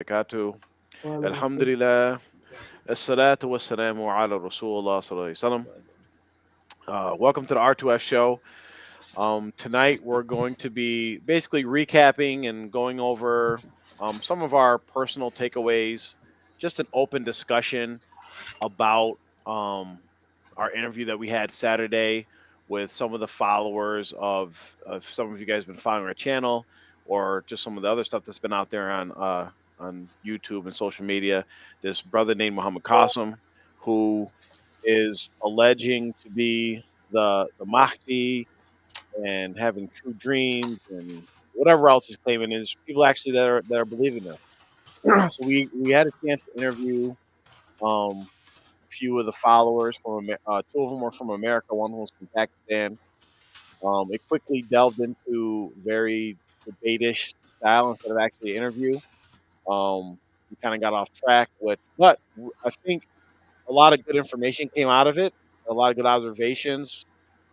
وبركاته. الحمد لله. الصلاة والسلام على رسول الله صلى الله عليه وسلم. Welcome to the R2F show. Tonight we're going to be basically recapping and going over some of our personal takeaways, just an open discussion about um, our interview that we had Saturday with some of the followers of some of you guys been following our channel, or just some of the other stuff that's been out there on YouTube and social media. This brother named Muhammad Qasim, who is alleging to be the Mahdi and having true dreams and whatever else he's claiming. There's people actually that are believing this. So we had a chance to interview um, few of the followers from two of them were from America, one was from Pakistan. It quickly delved into very debate-ish style instead of actually an interview. We kind of got off track but I think a lot of good information came out of it, a lot of good observations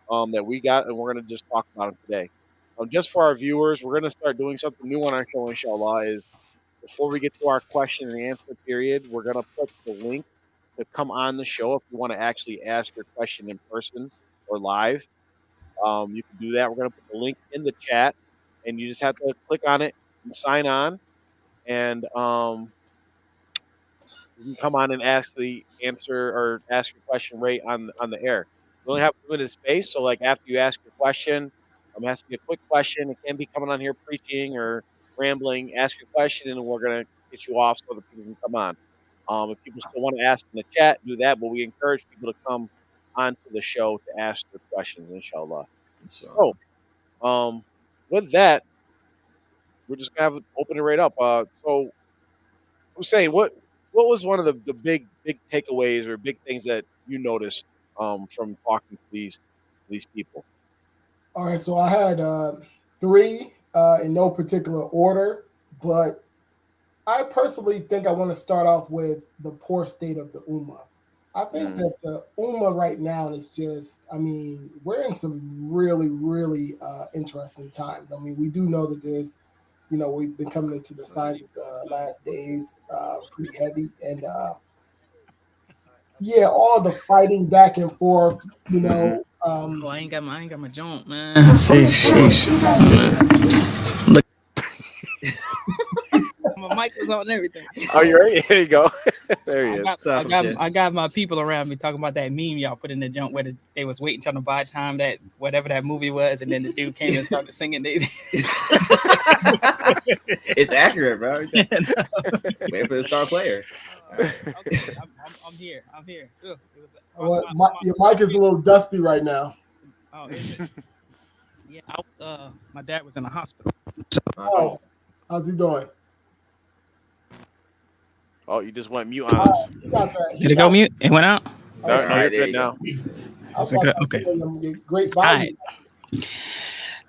that we got, and we're going to just talk about them today. Just for our viewers, we're going to start doing something new on our show, inshallah. Is before we get to our question and answer period, we're going to put the link to come on the show if you want to actually ask your question in person or live. You can do that. We're going to put the link in the chat, and you just have to click on it and sign on, and you can come on and actually answer or ask your question right on the air. We only have limited space, so like after you ask your question, I'm asking you a quick question. It can be coming on here preaching or rambling. Ask your question, and we're gonna get you off so that people can come on. If people still want to ask in the chat, do that. But we encourage people to come onto the show to ask their questions, inshallah. So, um, with that, we're just gonna open it right up. So Hussein, what was one of the big takeaways or big things that you noticed from talking to these people? All right, so I had three in no particular order, but I personally think I want to start off with the poor state of the Ummah. I think that the Ummah right now is just, I mean, we're in some really, really interesting times. I mean, we do know that there's, we've been coming into the signs of the last days pretty heavy. And yeah, all the fighting back and forth, I ain't got my joint, man. Sheesh. Look, my mic was on and everything. Oh, you're right. Here you go. There he is. I got my people around me talking about that meme y'all put in the junk where they was waiting till the buy time that whatever that movie was, and then the dude came and started singing. It's accurate, bro. Wait for the star player. Okay, I'm here. Ugh, your mic is a little dusty right now. Oh, is it? Yeah, my dad was in the hospital. So, how's he doing? Oh, you just went mute on us. Did it go mute? It went out? No, you're good now. Okay. Great body. Right.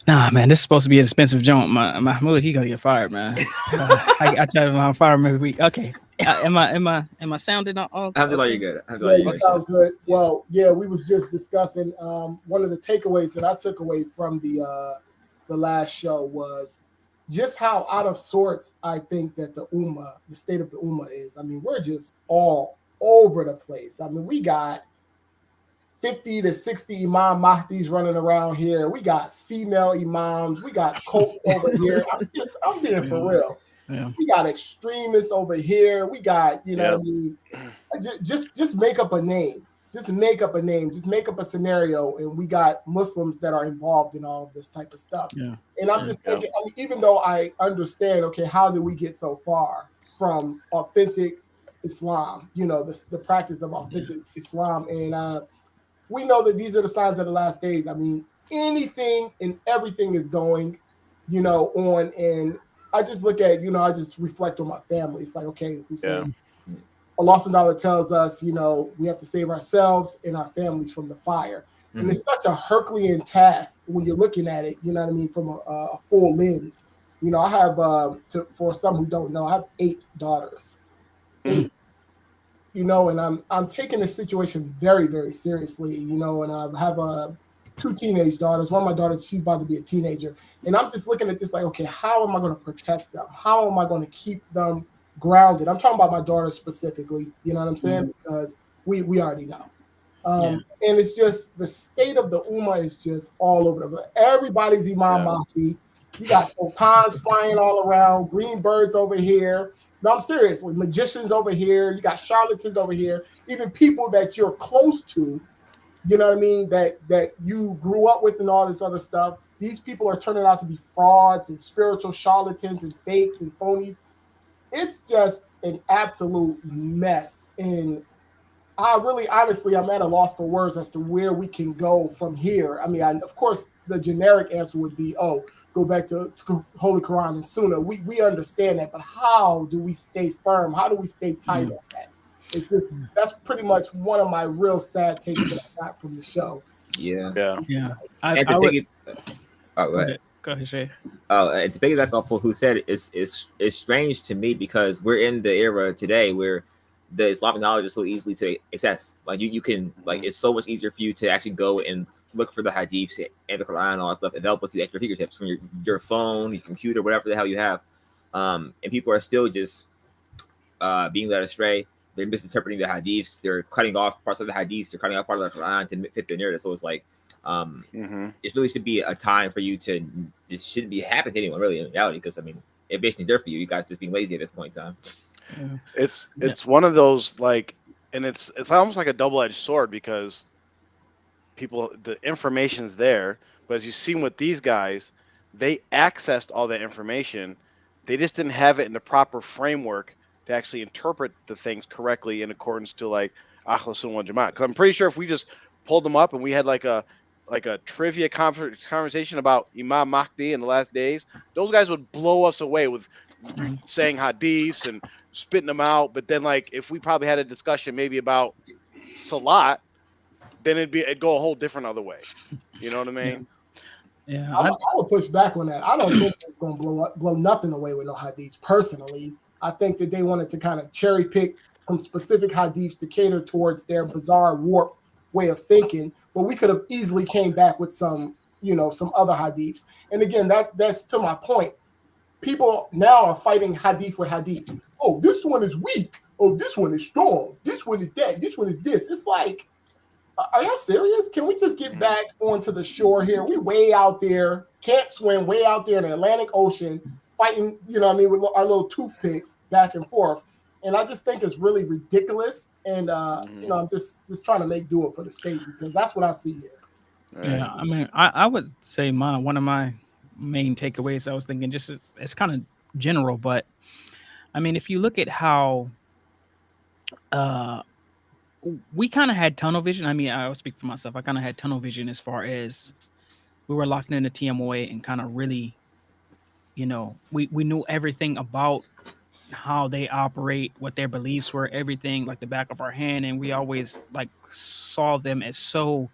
Nah, man, this is supposed to be an expensive joint. Mahmoud, he gonna get fired, man. I tell him I'm fired every week. Okay. Am I sounding all? I feel like you're good. Yeah, you sound good. Well, yeah, we was just discussing one of the takeaways that I took away from the last show was just how out of sorts I think that the state of the Ummah is. I mean, we're just all over the place. I mean, we got 50 to 60 Imam Mahdis running around here. We got female imams. We got cults over here. I'm being for real. Yeah. We got extremists over here. We got, what I mean? Just make up a name. Just make up a name. Just make up a scenario, and we got Muslims that are involved in all of this type of stuff. Yeah. And I'm just thinking, I mean, even though I understand, okay, how did we get so far from authentic Islam? The practice of authentic Islam, and we know that these are the signs of the last days. I mean, anything and everything is going, on, and I just look at, I just reflect on my family. It's like, okay, Hussein, Allah subhanahu wa ta'ala tells us, we have to save ourselves and our families from the fire. Mm-hmm. And it's such a Herculean task when you're looking at it, from a full lens. I have, for some who don't know, I have 8 daughters. 8. And I'm taking this situation very, very seriously, and I have 2 teenage daughters. One of my daughters, she's about to be a teenager. And I'm just looking at this like, okay, how am I going to protect them? How am I going to keep them, grounded. I'm talking about my daughter specifically. You know what I'm saying? Because we already know. And it's just the state of the Ummah is just all over the place. Everybody's Imam Mahdi. You got sultans flying all around, green birds over here. No, I'm serious. Magicians over here. You got charlatans over here. Even people that you're close to, you know what I mean, that you grew up with and all this other stuff. These people are turning out to be frauds and spiritual charlatans and fakes and phonies. It's just an absolute mess. And I really, honestly, I'm at a loss for words as to where we can go from here. I mean, of course, the generic answer would be, oh, go back to Holy Quran and Sunnah. We understand that, but how do we stay firm? How do we stay tight on that? It's just, that's pretty much one of my real sad takes that I got from the show. Yeah. I would, oh, go ahead. Go ahead, Shay. Oh, and to piggyback off of who said it, it's strange to me because we're in the era today where the Islamic knowledge is so easily to access. Like you can like it's so much easier for you to actually go and look for the hadiths and the Quran and all that stuff available to you at your fingertips from your phone, your computer, whatever the hell you have. And people are still just being led astray. They're misinterpreting the hadiths. They're cutting off parts of the hadiths. They're cutting off part of the Quran to fit their narrative. So it's like it really should be a time for you to. This shouldn't be happening to anyone really in reality because I mean, information is there for you. You guys just being lazy at this point in time. It's one of those like, and it's almost like a double-edged sword because the information's there, but as you've seen with these guys, they accessed all that information. They just didn't have it in the proper framework to actually interpret the things correctly in accordance to like Ahl Sunnah wal Jama'ah. Because I'm pretty sure if we just pulled them up and we had like a trivia conversation about Imam Mahdi in the last days, those guys would blow us away with saying hadiths and spitting them out. But then like if we probably had a discussion maybe about Salat, then it'd go a whole different other way. You know what I mean? Yeah, I would push back on that. I don't think it's going to blow nothing away with no hadiths. Personally, I think that they wanted to kind of cherry pick from specific hadiths to cater towards their bizarre, warped way of thinking. But we could have easily came back with some other hadiths. And again, that's to my point. People now are fighting hadith with hadith. Oh, this one is weak. Oh, this one is strong. This one is that. This one is this. It's like, are y'all serious? Can we just get back onto the shore here? We way out there, can't swim, way out there in the Atlantic Ocean, fighting, you know what I mean, with our little toothpicks back and forth. And I just think it's really ridiculous. And, I'm just trying to make do it for the state because that's what I see here. Yeah, I mean, I would say one of my main takeaways, I was thinking just it's kind of general, but I mean, if you look at how we kind of had tunnel vision. I mean, I'll speak for myself. I kind of had tunnel vision as far as we were locked into TMOA and kind of really, we knew everything about how they operate, what their beliefs were, everything like the back of our hand. And we always like saw them as so,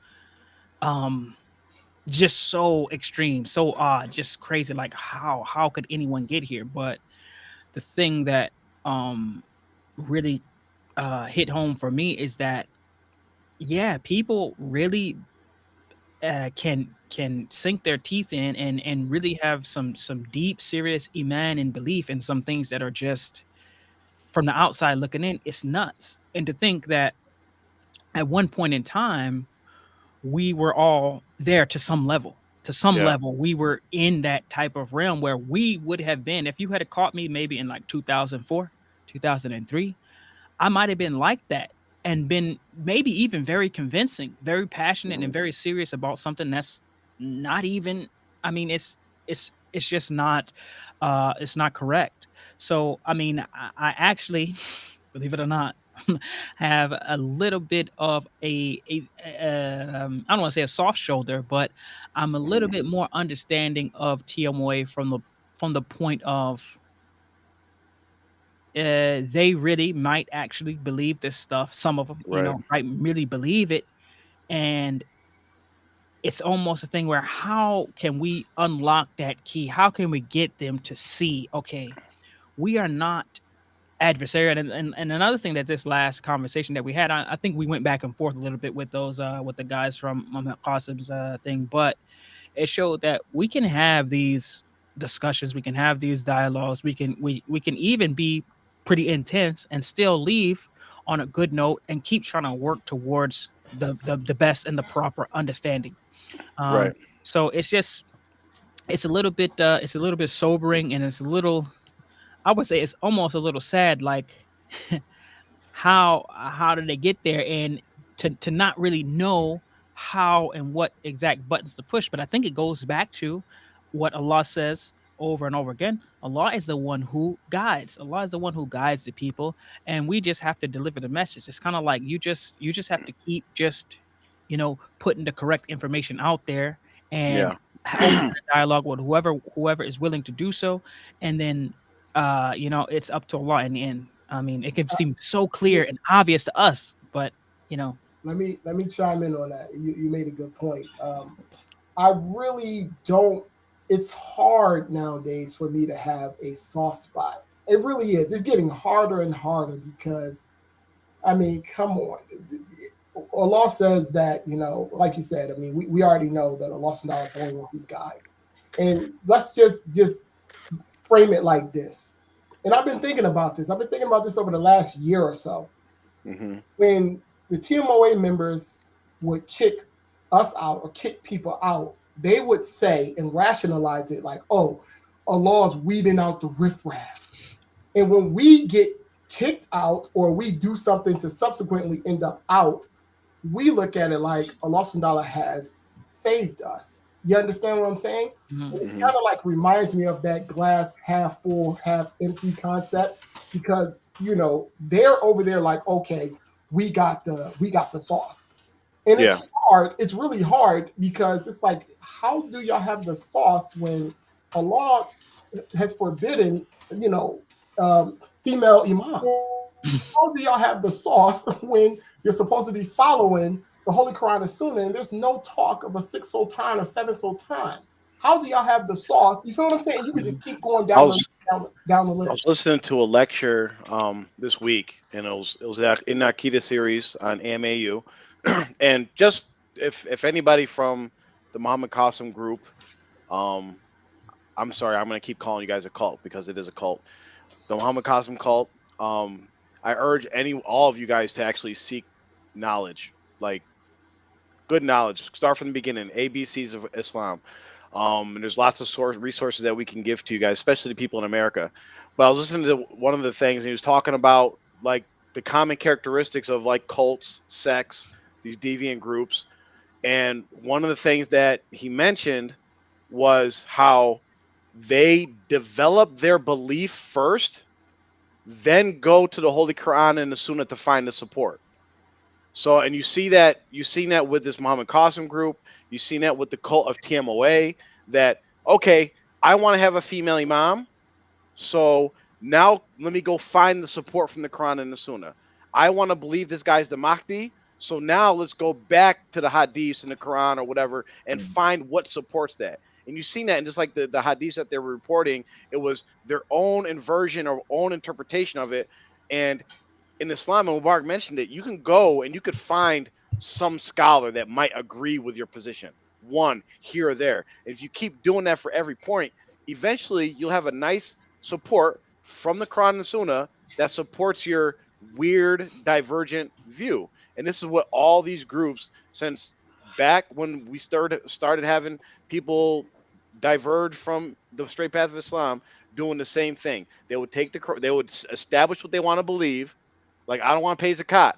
just so extreme, so odd, just crazy. Like how could anyone get here? But the thing that really hit home for me is that people really can sink their teeth in and really have some deep, serious iman and belief in some things that are just from the outside looking in, it's nuts. And to think that at one point in time we were all there to some level. We were in that type of realm where we would have been, if you had caught me maybe in like 2004, 2003, I might have been like that and been maybe even very convincing, very passionate and very serious about something that's not even, I mean, it's just not, it's not correct. So, I mean, I actually, believe it or not, have a little bit of I don't want to say a soft shoulder, but I'm a little bit more understanding of TMOA from the point of they really might actually believe this stuff. Some of them, might really believe it, and it's almost a thing where how can we unlock that key? How can we get them to see? Okay, we are not adversarial. And another thing that this last conversation that we had, I think we went back and forth a little bit with those with the guys from Muhammad Qasim's thing, but it showed that we can have these discussions, we can have these dialogues, we can even be pretty intense and still leave on a good note and keep trying to work towards the best and the proper understanding. Right. So it's just it's a little bit sobering, and it's a little, I would say it's almost a little sad, like how did they get there, and to not really know how and what exact buttons to push. But I think it goes back to what Allah says over and over again. Allah is the one who guides. Allah is the one who guides the people, and we just have to deliver the message. It's kind of like you just have to keep just, putting the correct information out there, and Yeah. open a dialogue with whoever is willing to do so. And then it's up to Allah in the end. I mean, it can seem so clear and obvious to us, but you know, Let me chime in on that. You made a good point. I really don't. It's hard nowadays for me to have a soft spot. It really is. It's getting harder and harder because, I mean, come on. Allah says that, like you said, I mean, we already know that Allah subhanahu wa ta'ala is the only one who guides. And let's just frame it like this. And I've been thinking about this. I've been thinking about this over the last year or so. Hmm. When the TMOA members would kick us out or kick people out, they would say and rationalize it like, oh, Allah's weeding out the riffraff. And when we get kicked out or we do something to subsequently end up out, we look at it like Allah subhanahu wa ta'ala has saved us. You understand what I'm saying? mhm. It kind of like reminds me of that glass half full, half empty concept because they're over there like, okay, we got the sauce. And it's Yeah. hard, it's really hard because it's like, how do y'all have the sauce when Allah has forbidden, female imams? How do y'all have the sauce when you're supposed to be following the Holy Quran and Sunnah and there's no talk of a six sultan or seven sultan? How do y'all have the sauce? You feel what I'm saying? You could just keep going I down was down the I was list. listening to a lecture this week, and it was in the Akita series on AMAU, and just if anybody from the Muhammad Qasim group, um, I'm sorry, I'm going to keep calling you guys a cult because it is a cult. The Muhammad Qasim cult. Um, I urge all of you guys to actually seek knowledge, like good knowledge. Start from the beginning, ABCs of Islam. And there's lots of resources that we can give to you guys, especially the people in America. But I was listening to one of the things, and he was talking about like the common characteristics of like cults, sects, these deviant groups. And one of the things that he mentioned was how they develop their belief first, then go to the Holy Quran and the Sunnah to find the support. So, and you've seen that with this Muhammad Qasim group. You've seen that with the cult of TMOA. That okay, I want to have a female imam, so now let me go find the support from the Quran and the Sunnah. I want to believe this guy's the Mahdi, so now let's go back to the Hadiths and the Quran or whatever and find what supports that. And you've seen that, and just like the Hadiths that they were reporting, it was their own inversion or own interpretation of it. And in Islam, and Mubarak mentioned it, you can go and you could find some scholar that might agree with your position, one here or there. If you keep doing that for every point, eventually you'll have a nice support from the Quran and Sunnah that supports your weird divergent view. And this is what all these groups, since back when we started having people diverge from the straight path of Islam, doing the same thing. They would establish what they want to believe, like I don't want to pay zakat,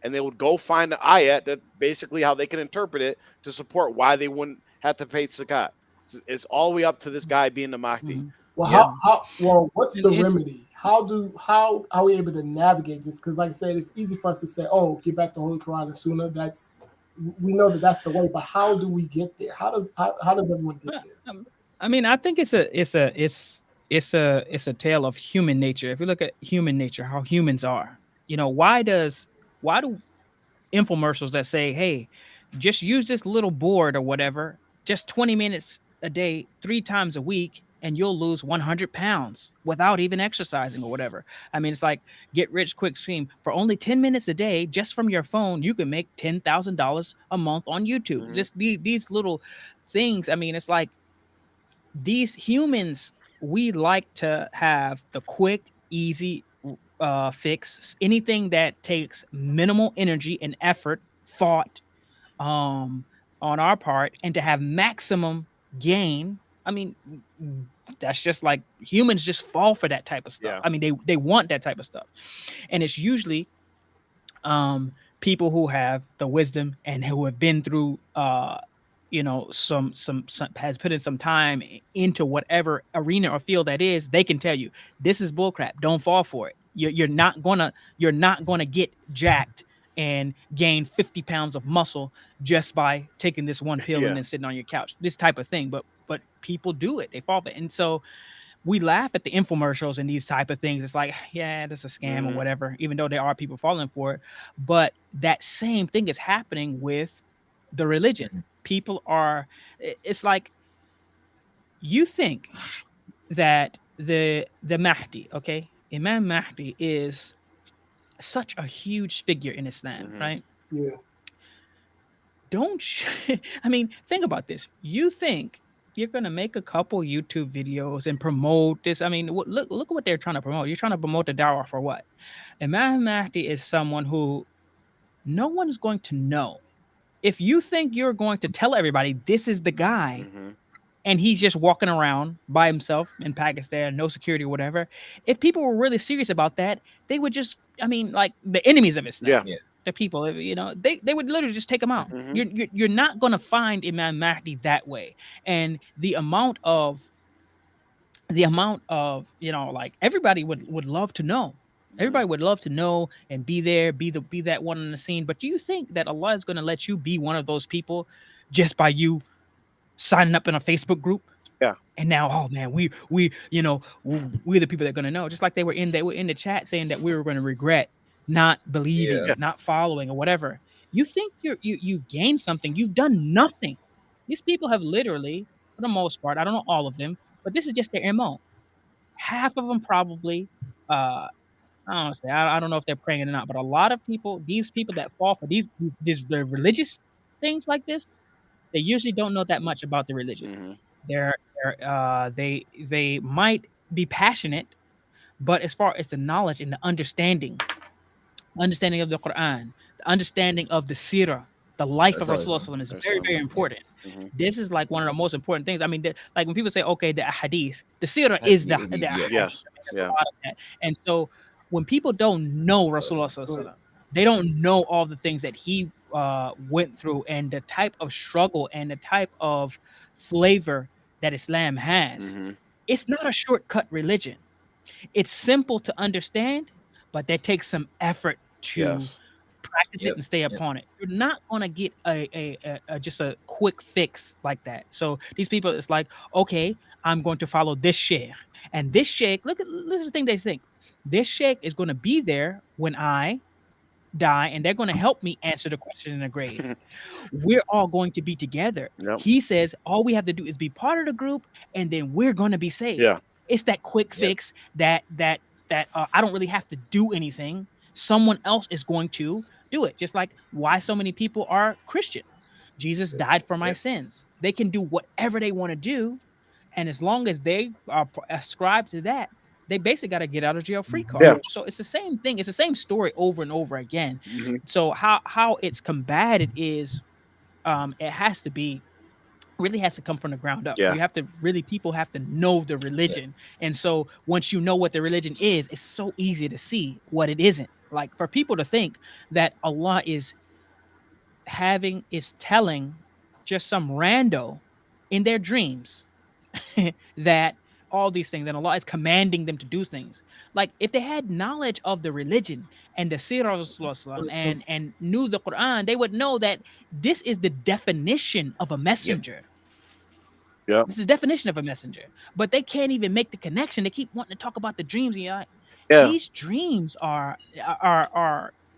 and they would go find the ayat that basically how they can interpret it to support why they wouldn't have to pay zakat. It's all the way up to this guy being the Mahdi. Mhm. Well, Yeah, what's and the it's remedy? How are we able to navigate this? Because, like I said, it's easy for us to say, "Oh, get back to Holy Quran and Sunnah." We know that that's the way, but how do we get there? How does everyone get there? I mean, I think it's a tale of human nature. If you look at human nature, how humans are, why do infomercials that say, "Hey, just use this little board or whatever, just 20 minutes a day, 3 times a week, and you'll lose 100 pounds without even exercising or whatever." I mean, it's like get rich quick scheme. For only 10 minutes a day, just from your phone, you can make $10,000 a month on YouTube. Hmm. Just these little things. I mean, it's like these humans, we like to have the quick, easy. fix, anything that takes minimal energy and effort, thought, on our part, and to have maximum gain. I mean, that's just like humans just fall for that type of stuff. Yeah. I mean, they want that type of stuff, and it's usually people who have the wisdom and who have been through some has put in some time into whatever arena or field that is. They can tell you this is bullcrap. Don't fall for it. You're not gonna get jacked and gain 50 pounds of muscle just by taking this one pill Yeah. and then sitting on your couch. This type of thing. But people do it. They fall for it. And so we laugh at the infomercials and these type of things. It's like, yeah, that's a scam or whatever, even though there are people falling for it. But that same thing is happening with the religion. People are, it's like, you think that the Mahdi, okay, Imam Mahdi is such a huge figure in Islam, right? Yeah. I mean, think about this. You think you're gonna make a couple YouTube videos and promote this? I mean, look at what they're trying to promote. You're trying to promote the dawah for what? Imam Mahdi is someone who no one is going to know. If you think you're going to tell everybody this is the guy, and he's just walking around by himself in Pakistan, no security or whatever, if people were really serious about that, they would just, I mean, like the enemies of Islam. Yeah. The people, they would literally just take them out. You're not going to find Imam Mahdi that way. And the amount of like everybody would love to know. Everybody would love to know and be there, be that one on the scene. But do you think that Allah is going to let you be one of those people just by you signing up in a Facebook group? Yeah. And now, oh man, we're the people that are going to know. Just like they were in the chat saying that we were going to regret not believing, not following, or whatever. You think you gained something? You've done nothing. These people have literally, for the most part, I don't know all of them, but this is just their MO. Half of them probably, I don't know if they're praying or not, but a lot of people, these people that fall for these the religious things like this, they usually don't know that much about the religion. They might be passionate, but as far as the knowledge and the understanding of the Quran, the understanding of the Sirah, the life of Rasulullah is very, very important. This is like one of the most important things. I mean, like when people say, okay, the hadith, the Sirah is the hadith. Yes. Yeah. And so when people don't know Rasulullah, they don't know all the things that he went through and the type of struggle and the type of flavor that Islam has. It's not a shortcut religion. It's simple to understand, but that takes some effort to practice it and stay upon it. You're not gonna get a just a quick fix like that. So these people, it's like, okay, I'm going to follow this sheikh, and this sheikh. This is the thing they think. This sheikh is going to be there when I die, and they're going to help me answer the question in the grave. We're all going to be together. He says all we have to do is be part of the group, and then we're going to be saved. It's that quick fix that I don't really have to do anything. Someone else is going to do it. Just like why so many people are Christian. Jesus died for my sins. They can do whatever they want to do, and as long as they are ascribed to that, they basically got to get out of jail free card. So it's the same thing. It's the same story over and over again. So how it's combated is it has to be really has to come from the ground up. You have to really, people have to know the religion. And so once you know what the religion is, it's so easy to see what it isn't. Like for people to think that Allah is telling just some rando in their dreams that all these things, and Allah is commanding them to do things. Like if they had knowledge of the religion and the Sirah and knew the Quran, they would know that this is the definition of a messenger. This is the definition of a messenger. But they can't even make the connection. They keep wanting to talk about the dreams. And you're like, these dreams are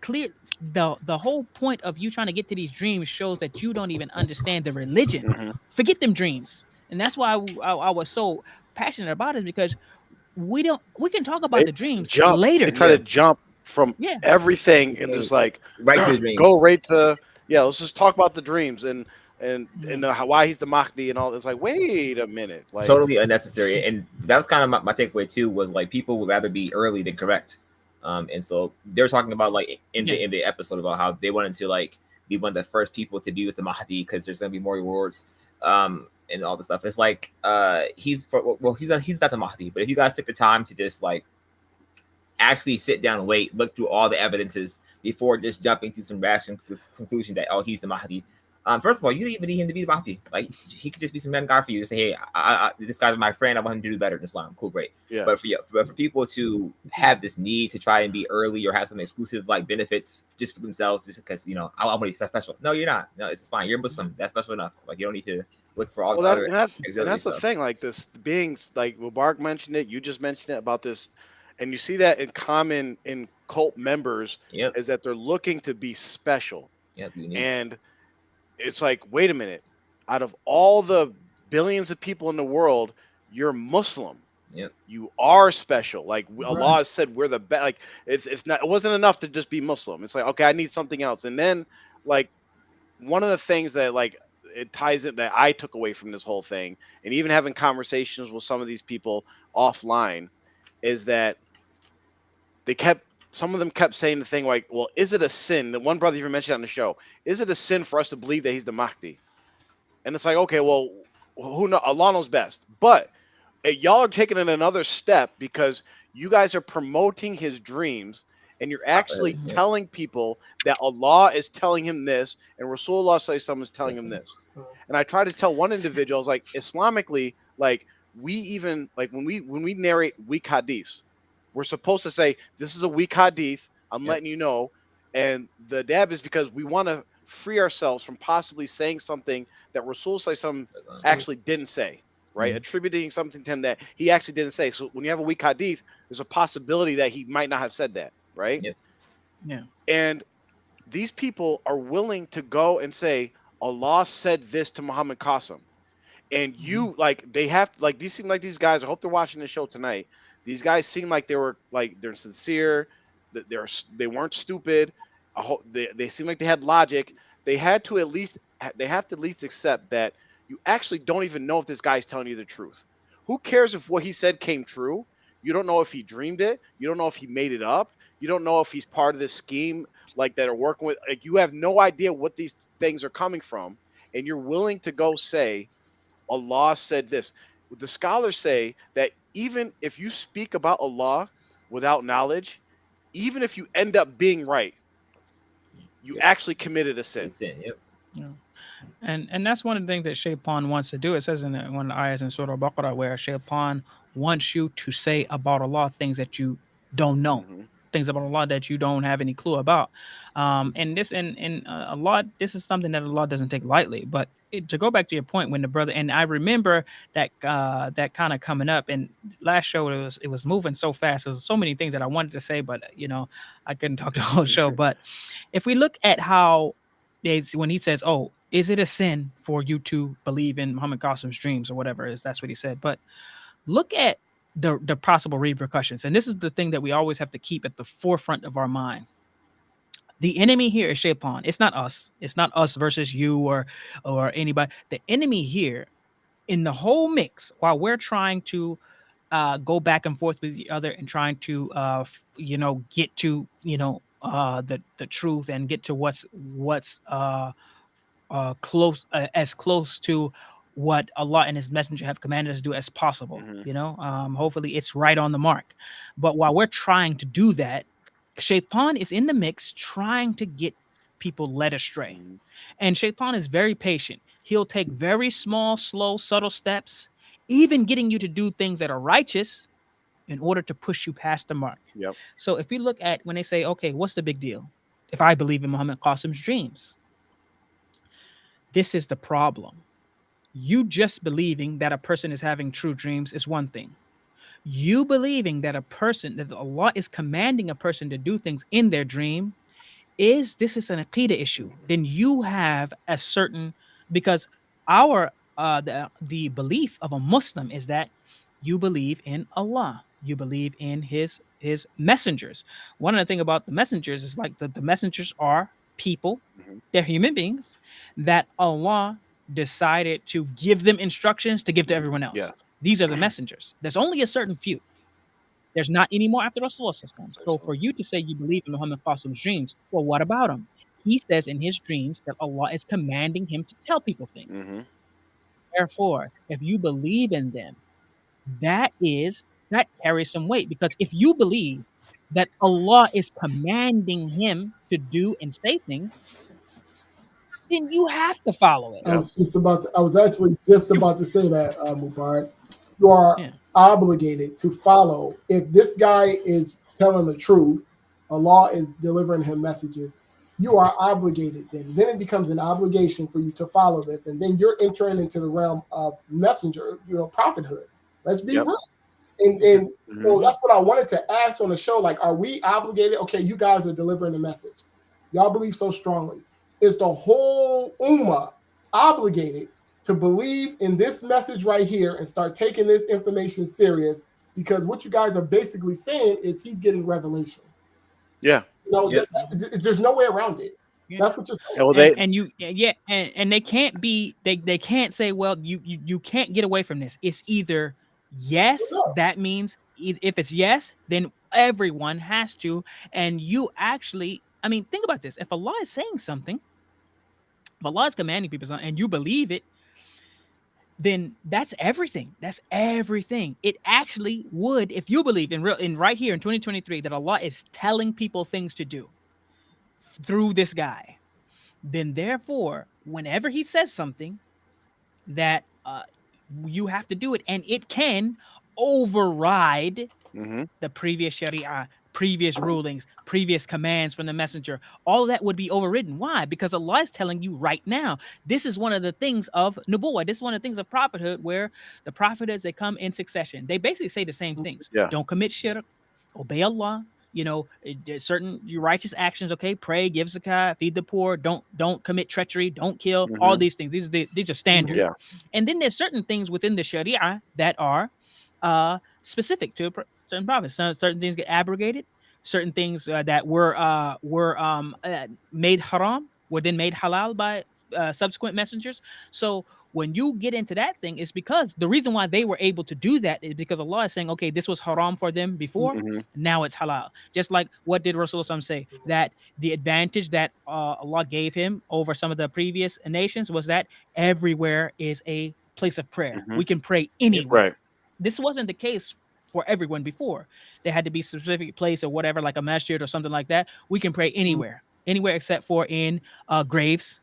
clear. The whole point of you trying to get to these dreams shows that you don't even understand the religion. Forget them dreams. And that's why I was so passionate about it, because we can talk about the dreams later. They try to jump from everything and just like right to the dreams. Go right to let's just talk about the dreams and why he's the Mahdi and all. It's like, wait a minute, totally unnecessary. And that was kind of my takeaway too, was like people would rather be early than correct. And so they're talking about like in Yeah. the episode about how they wanted to like be one of the first people to be with the Mahdi because there's gonna be more rewards, and all this stuff. It's like he's not the Mahdi, but if you guys took the time to just like actually sit down and wait, look through all the evidences before just jumping to some rash conclusion that oh he's the Mahdi. First of all, you don't even need him to be the Mahdi. Like he could just be some man guy for you to say, hey, this guy's my friend. I want him to do better in Islam. Cool, great. Yeah. But for people to have this need to try and be early or have some exclusive like benefits just for themselves, just because I want to be special. No, you're not. No, it's fine. You're Muslim. That's special enough. Like you don't need to look for all this other and auxiliary that's the stuff. thing. Like this being like Mubarak mentioned it, you just mentioned it about this, and you see that in common in cult members Yep. is that they're looking to be special, Yep. Unique. and it's like, wait a minute, out of all the billions of people in the world, you're Muslim. Yep. You are special. Like Right. Allah has said, we're the best. Like it's not. It wasn't enough to just be Muslim. It's like, okay, I need something else. And then like one of the things that like it ties in that I took away from this whole thing, and even having conversations with some of these people offline, is that some of them kept saying the thing like, well, is it a sin? The one brother even mentioned on the show, is it a sin for us to believe that he's the Mahdi? And it's like, okay, well, who knows? Allah knows best. But y'all are taking it another step because you guys are promoting his dreams, and you're actually Mhm. telling people that Allah is telling him this and Rasulullah sallallahu alaihi wasallam is telling him this. And I try to tell one individual, I was like, Islamically, like we even like when we narrate weak hadiths, we're supposed to say this is a weak hadith. I'm Yep. letting you know. And the dab is because we want to free ourselves from possibly saying something that Rasul sallallahu alaihi wasallam actually didn't say, right? Mhm. Attributing something to him that he actually didn't say. So when you have a weak hadith, there's a possibility that he might not have said that, right? Yep. Yeah. And these people are willing to go and say, Allah said this to Muhammad Qasim. And you like they have like these seem like these guys. I hope they're watching the show tonight. These guys seem like they were like they're sincere, that they weren't stupid. I hope they seem like they had logic. They had to at least they have to at least accept that you actually don't even know if this guy's telling you the truth. Who cares if what he said came true? You don't know if he dreamed it. You don't know if he made it up. You don't know if he's part of this scheme like that are working with. Like you have no idea what these things are coming from, and you're willing to go say Allah said this. The scholars say that even if you speak about Allah without knowledge, even if you end up being right, you Yep. actually committed a sin. It's in. Yep. Yeah. And that's one of the things that Shaitan wants to do. It says in one of the ayahs in Surah Al-Baqarah where Shaitan wants you to say about Allah things that you don't know, Mhm. things about Allah that you don't have any clue about. And this and Allah, this is something that Allah doesn't take lightly. But to go back to your point, when the brother and I remember that that kind of coming up, and last show it was moving so fast. There's so many things that I wanted to say, but I couldn't talk the whole show. But if we look at how when he says, "Oh, is it a sin for you to believe in Muhammad Qasim's dreams or whatever it is?" That's what he said. But look at the possible repercussions, and this is the thing that we always have to keep at the forefront of our mind. The enemy here is Shaitan. It's not us. It's not us versus you or anybody. The enemy here in the whole mix, while we're trying to go back and forth with each other and trying to get to the truth and get to what's close as close to what Allah and His Messenger have commanded us to do as possible. Mhm. Hopefully it's right on the mark. But while we're trying to do that, Shaitan is in the mix trying to get people led astray. Mhm. And Shaitan is very patient. He'll take very small, slow, subtle steps, even getting you to do things that are righteous in order to push you past the mark. Yep. So if we look at when they say, okay, what's the big deal? If I believe in Muhammad Qasim's dreams, this is the problem. You just believing that a person is having true dreams is one thing. You believing that Allah is commanding a person to do things in their dream this is an aqeedah issue. Then you have a certain, because our the belief of a Muslim is that you believe in Allah, you believe in his messengers. One of the thing about the messengers is like the messengers are people, Mhm. they're human beings that Allah decided to give them instructions to give to everyone else. Yes. These are the messengers. There's only a certain few. There's not any more after Rasulullah. So for you to say you believe in Muhammad Qasim's dreams, well, what about him? He says in his dreams that Allah is commanding him to tell people things. Mm-hmm. Therefore, if you believe in them, that carries some weight, because if you believe that Allah is commanding him to do and say things, then you have to follow it. I was actually just about to say that, Mubarak. You are obligated to follow. If this guy is telling the truth, Allah is delivering him messages, you are obligated then it becomes an obligation for you to follow this, and then you're entering into the realm of messenger, prophethood. Let's be real. And so that's what I wanted to ask on the show. Like, are we obligated? Okay, you guys are delivering the message. Y'all believe so strongly. Is the whole Ummah obligated to believe in this message right here and start taking this information serious? Because what you guys are basically saying is he's getting revelation. Yeah. There's no way around it. Yeah. That's what you're saying. And they can't be, they can't say, well, you can't get away from this. It's either yes, that means if it's yes, then everyone has to. And you actually, I mean, think about this. If Allah is saying something, if Allah is commanding people something, and you believe it, then that's everything. That's everything. It actually would, if you believe in right here in 2023 that Allah is telling people things to do through this guy, then therefore, whenever he says something, that you have to do it, and it can override the previous Sharia, previous rulings, previous commands from the messenger. All of that would be overridden. Why? Because Allah is telling you right now, this is one of the things of nubuwwah. This is one of the things of prophethood, where the prophets, they come in succession. They basically say the same things. Yeah. Don't commit shirk, obey Allah, certain your righteous actions. Okay, pray, give zakat, feed the poor, don't commit treachery, don't kill. All these things. These are standard. Yeah. And then there's certain things within the Sharia that are specific to certain prophets. Certain things get abrogated. Certain things that were made haram were then made halal by subsequent messengers. So when you get into that thing, it's because the reason why they were able to do that is because Allah is saying, okay, this was haram for them before, now it's halal. Just like what did Rasulullah say, that the advantage that Allah gave him over some of the previous nations was that everywhere is a place of prayer. We can pray anywhere. Right. This wasn't the case for everyone before. They had to be a specific place or whatever, like a masjid or something like that. We can pray anywhere except for in graves.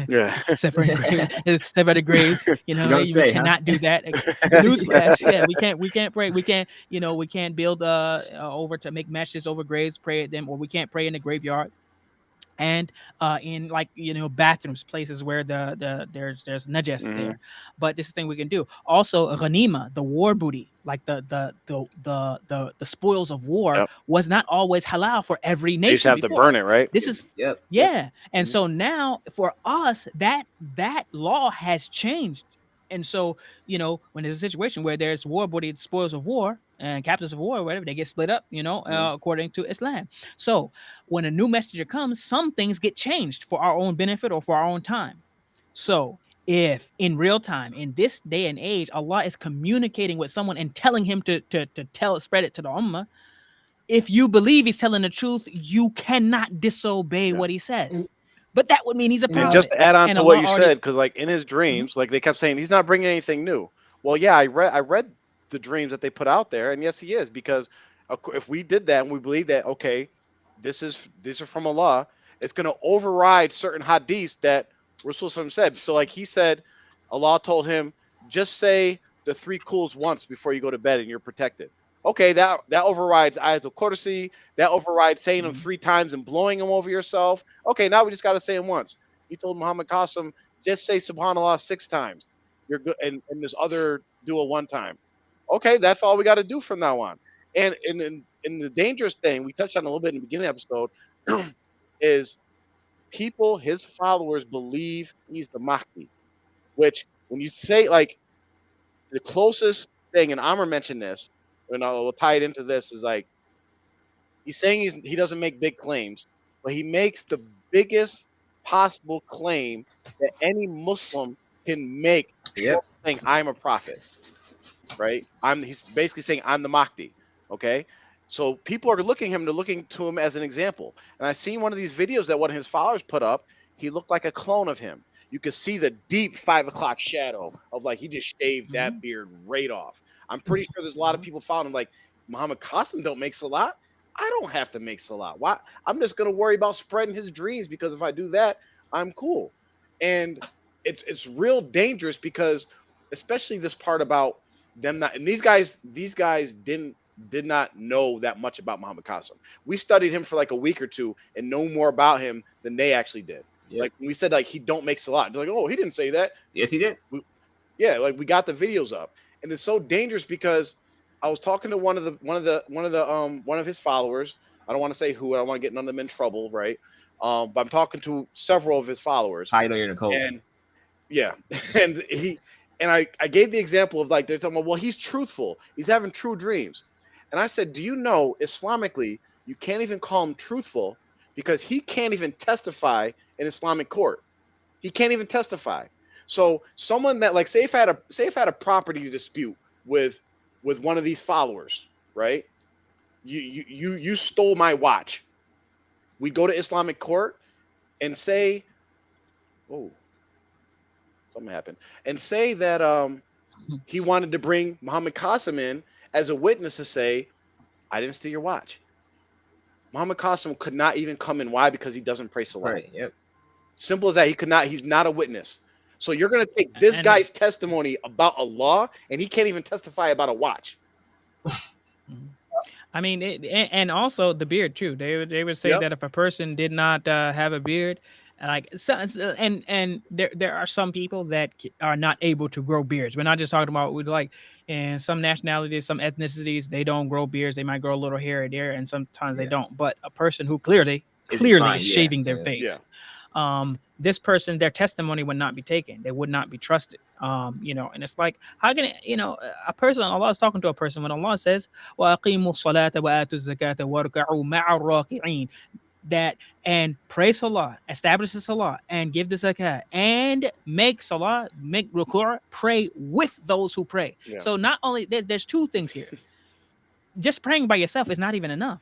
Yeah. except for the graves, we cannot do that. Newsflash, we can't pray. We can't build over to make masjids over graves, pray at them, or we can't pray in the graveyard. And in bathrooms, places where there's najas there. But this thing we can do. Also, ghanima, the war booty, like the spoils of war, was not always halal for every nation. You just have to burn it, right? This is And so now for us, that law has changed. And so, when there's a situation where there's war booty, spoils of war, and captives of war, or whatever, they get split up, according to Islam. So when a new messenger comes, some things get changed for our own benefit or for our own time. So if in real time, in this day and age, Allah is communicating with someone and telling him to spread it to the Ummah, if you believe he's telling the truth, you cannot disobey what he says. But that would mean he's a prophet. And just to add on to what you said, because like in his dreams, like they kept saying he's not bringing anything new. Well, yeah, I read the dreams that they put out there, and yes, he is, because if we did that and we believe that, okay, these are from Allah, it's going to override certain hadiths that Rasulullah said. So like he said, Allah told him, just say the 3 kuls once before you go to bed and you're protected. Okay, that overrides ayatul kursi. That overrides saying them 3 times and blowing them over yourself. Okay, now we just got to say them once. He told Muhammad Qasim, just say subhanallah 6 times. You're good, and this other do it 1 time. Okay, that's all we got to do from now on. And in the dangerous thing we touched on a little bit in the beginning of the episode is people, his followers, believe he's the Mahdi. Which when you say, like, the closest thing, and Amr mentioned this, and we'll tie it into this, is like he's saying he doesn't make big claims, but he makes the biggest possible claim that any Muslim can make, saying I'm a prophet, right? He's basically saying I'm the Mahdi, okay? So people are looking at him, they're looking to him as an example. And I seen one of these videos that one of his followers put up. He looked like a clone of him. You could see the deep 5 o'clock shadow of like he just shaved that beard right off. I'm pretty sure there's a lot of people following him like Muhammad Qasim don't make salat. I don't have to make salat. Why? I'm just gonna worry about spreading his dreams because if I do that, I'm cool. And it's real dangerous because especially this part about them not, and these guys did not know that much about Muhammad Qasim. We studied him for like a week or two and know more about him than they actually did. Yep. Like when we said like he don't make salat, they're like, oh, he didn't say that. Yes, he did. Yeah, like we got the videos up, and it's so dangerous because I was talking to one of his followers. I don't want to say who. I don't want to get none of them in trouble, right? But I'm talking to several of his followers. How you know you're in a cult? And yeah, and I gave the example of like they're talking about, well, he's truthful. He's having true dreams. And I said, do you know Islamically, you can't even call him truthful because he can't even testify in Islamic court. He can't even testify. So someone that like say if I had a property dispute with one of these followers, right? You stole my watch. We go to Islamic court and say, oh, something happened, and say that he wanted to bring Muhammad Qasim in as a witness to say, I didn't steal your watch. Muhammad Qasim could not even come in. Why? Because he doesn't pray salat. Right. Yep. Simple as that. He could not. He's not a witness. So you're going to take this guy's testimony about Allah, and he can't even testify about a watch. I mean, and also the beard too. They would say that if a person did not have a beard, like and there are some people that are not able to grow beards. We're not just talking about with like in some nationalities, some ethnicities, they don't grow beards. They might grow a little hair there, and sometimes they don't. But a person who clearly is shaving their face. This person, their testimony would not be taken. They would not be trusted. And it's like, how can a person, Allah is talking to a person when Allah says, وَأَقِيمُوا الصَّلَاةَ وَآتُوا الزَّكَاةَ وَارْكَعُوا مَعَ الرَّاكِعِينَ, that and pray salah, establish the salah, and give the zakat, and make salah, make ruku', pray with those who pray. So not only there's two things here. Just praying by yourself is not even enough.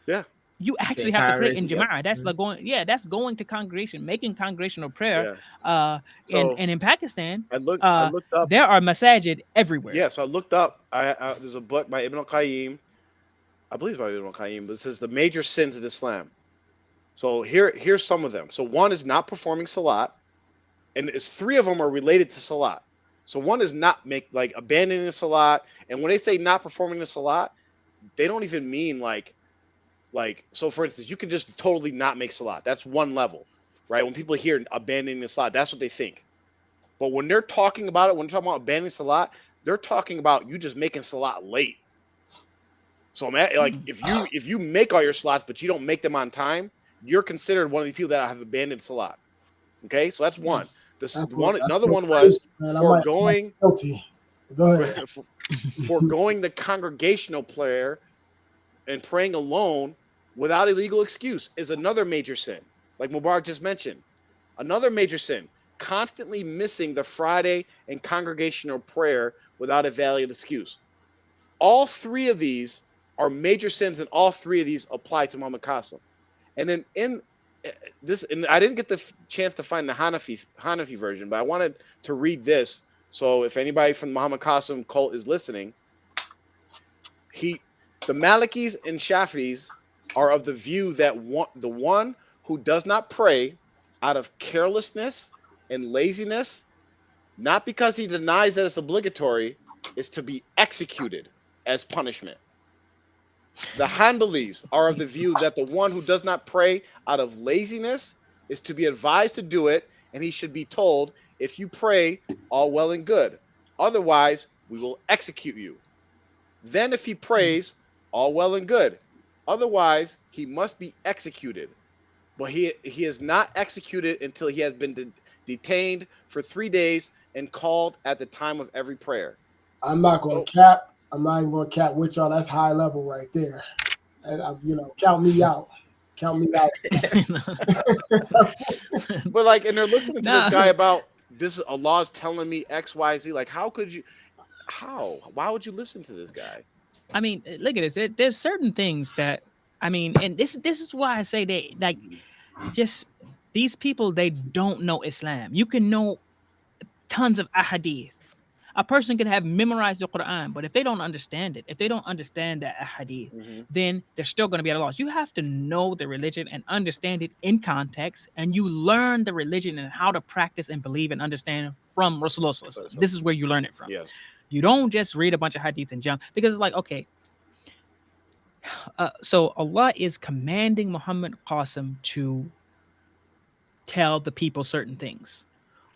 You actually have to pray in jama'ah. That's like that's going to congregation, making congregational prayer. And in Pakistan, I looked up. There are masajid everywhere. Yeah, so I looked up. There's a book by Ibn al-Qayyim. I believe it's by Ibn al-Qayyim, but it says the major sins of Islam. So here's some of them. So one is not performing salat, and it's three of them are related to salat. So one is not abandoning the salat, and when they say not performing the salat, they don't even mean like so. For instance, you can just totally not make salat. That's one level, right? When people hear abandoning the salat, that's what they think. But when they're talking about it, when they're talking about abandoning salat, they're talking about you just making salat late. So if you make all your salats but you don't make them on time, you're considered one of these people that have abandoned salat. Okay, so that's one. Another one was foregoing the congregational prayer and praying alone without a legal excuse is another major sin. Like Mubarak just mentioned, another major sin: constantly missing the Friday and congregational prayer without a valid excuse. All three of these are major sins, and all three of these apply to Muhammad Qasim. And then in this, and I didn't get the chance to find the Hanafi version, but I wanted to read this. So if anybody from the Muhammad Qasim cult is listening, the Malikis and Shafis are of the view that the one who does not pray out of carelessness and laziness, not because he denies that it's obligatory, is to be executed as punishment. The Hanbalis are of the view that the one who does not pray out of laziness is to be advised to do it, and he should be told, if you pray, all well and good. Otherwise, we will execute you. Then if he prays, all well and good. Otherwise, he must be executed. But he is not executed until he has been detained for 3 days and called at the time of every prayer. I'm not going to cap. I'm not even going to cap with y'all. That's high level right there. And count me out. Count me out. But and they're listening to this guy about this. Allah is telling me X, Y, Z. Like, how could you? Why would you listen to this guy? I mean, look at this. There's certain things that I mean, and this is why I say they like just these people they don't know Islam. You can know tons of ahadith. A person can have memorized the Quran, but if they don't understand it, if they don't understand the ahadith, then they're still going to be at a loss. You have to know the religion and understand it in context, and you learn the religion and how to practice and believe and understand from Rasulullah. This is where you learn it from. Yes. You don't just read a bunch of hadiths and jump because it's like, okay, so Allah is commanding Muhammad Qasim to tell the people certain things.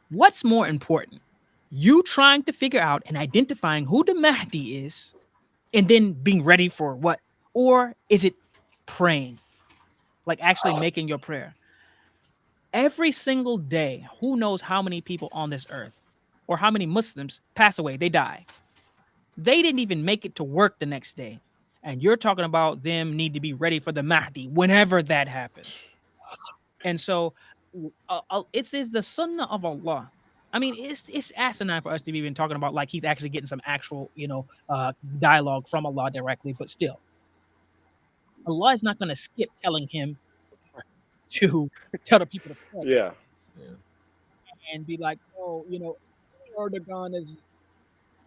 What's more important? You trying to figure out and identifying who the Mahdi is and then being ready for what? Or is it praying? Like actually making your prayer? Every single day, who knows how many people on this earth or how many Muslims pass away, they die. They didn't even make it to work the next day. And you're talking about them need to be ready for the Mahdi whenever that happens. And so it is the sunnah of Allah. I mean, it's asinine for us to be even talking about like he's actually getting some actual, dialogue from Allah directly, but still, Allah is not going to skip telling him to tell the people to pray. Yeah. And be like, oh, Erdogan is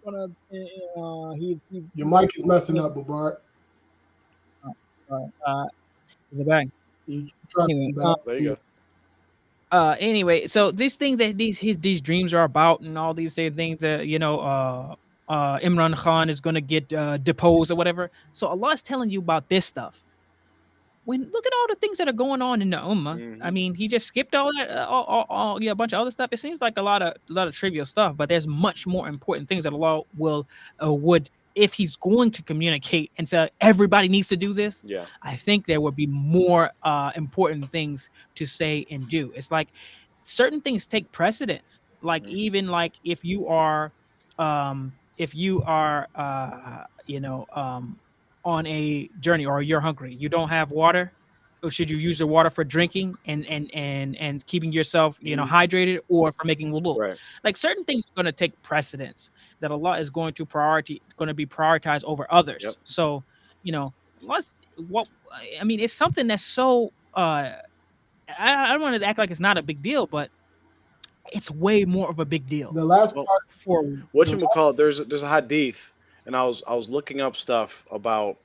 gonna, he's Your mic is messing up, Mubarak. Oh, sorry. Is it back? You try Anyway, to back. There you go. Anyway, so these things that these dreams are about, and all these things that Imran Khan is gonna get deposed or whatever. So Allah is telling you about this stuff. When look at all the things that are going on in the Ummah. I mean, he just skipped all that, a bunch of other stuff. It seems like a lot of trivial stuff, but there's much more important things that Allah would. If he's going to communicate and say everybody needs to do this, I think there would be more important things to say and do. It's like certain things take precedence. Like even like if you are on a journey or you're hungry, you don't have water, or should you use the water for drinking and keeping yourself hydrated, or for making wudu? Right. Like certain things are going to take precedence that Allah is going to be prioritized over others. So it's something that's so I don't want to act like it's not a big deal, but it's way more of a big deal. The last part for what you call it, there's a hadith, and I was looking up stuff about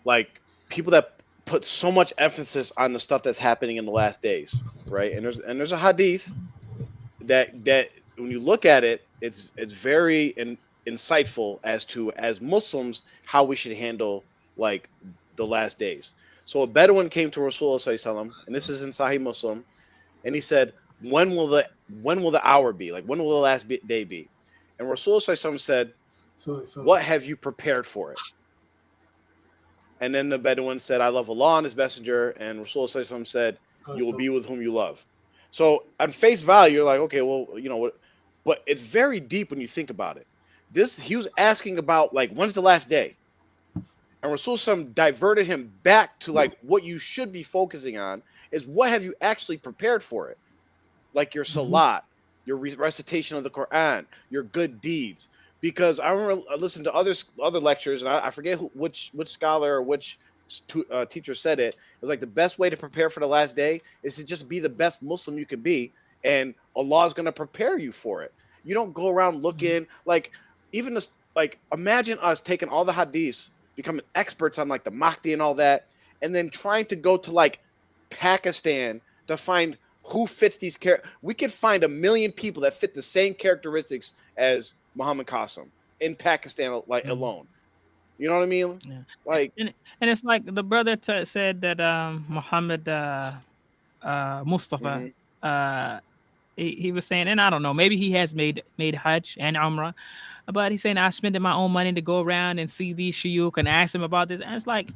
like people that put so much emphasis on the stuff that's happening in the last days, right? And there's a hadith that when you look at it, it's very insightful as Muslims how we should handle like the last days. So a Bedouin came to Rasulullah sallallahu alaihi wasallam, and this is in Sahih Muslim, and he said, when will the hour be? Like when will the last day be? And Rasulullah sallallahu alaihi wasallam said, what have you prepared for it? And then the Bedouin said, I love Allah and His Messenger. And Rasulullah sallallahu alaihi wasallam said, you will be with whom you love. So on face value, you're like, okay, well, what? But it's very deep when you think about it. He was asking about like, when's the last day? And Rasulullah diverted him back to like what you should be focusing on is what have you actually prepared for it? Like your salat, your recitation of the Quran, your good deeds. Because I remember listening to other lectures, and I forget which scholar or which teacher said it. It was like the best way to prepare for the last day is to just be the best Muslim you can be, and Allah is going to prepare you for it. You don't go around looking like even this. Like imagine us taking all the hadiths, becoming experts on like the Mahdi and all that, and then trying to go to like Pakistan to find who fits these characters. We could find 1 million people that fit the same characteristics as Muhammad Qasim in Pakistan, like alone. You know what I mean? Yeah. Like, and it's like the brother said that Muhammad Mustafa, he was saying, and I don't know, maybe he has made Hajj and Umrah, but he's saying I spending my own money to go around and see these shuyukh and ask them about this, and it's like.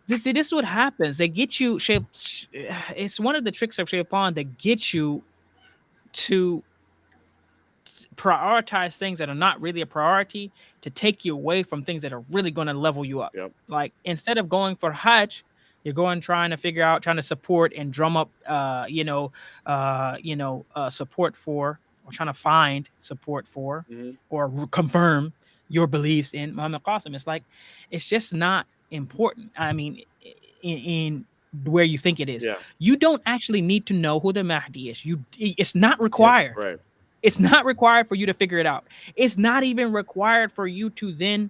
This is what happens. They get you. It's one of the tricks of Shaitan that gets you to prioritize things that are not really a priority, to take you away from things that are really going to level you up. Like instead of going for Hajj, you're going trying to support and drum up, support for, or trying to find support for, or confirm your beliefs in Muhammad Qasim. It's like, it's just not important. I mean, in where you think it is. Yeah. You don't actually need to know who the Mahdi is. It's not Yep. required. Right. It's not required for you to figure it out. It's not even required for you to then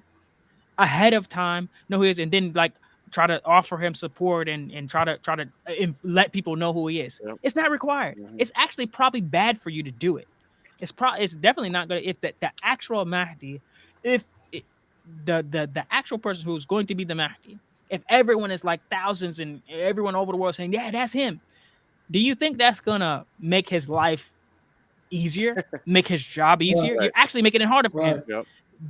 ahead of time know who he is, and then like try to offer him support and try to let people know who he is. Yep. It's not required. Mhm. It's actually probably bad for you to do it. It's definitely not going to, if the actual Mahdi, if it, the actual person who's going to be the Mahdi, if everyone is like thousands and everyone over the world saying, yeah, that's him, do you think that's gonna make his life easier, make his job easier? Right. You're actually making it harder for Right. him. Yep.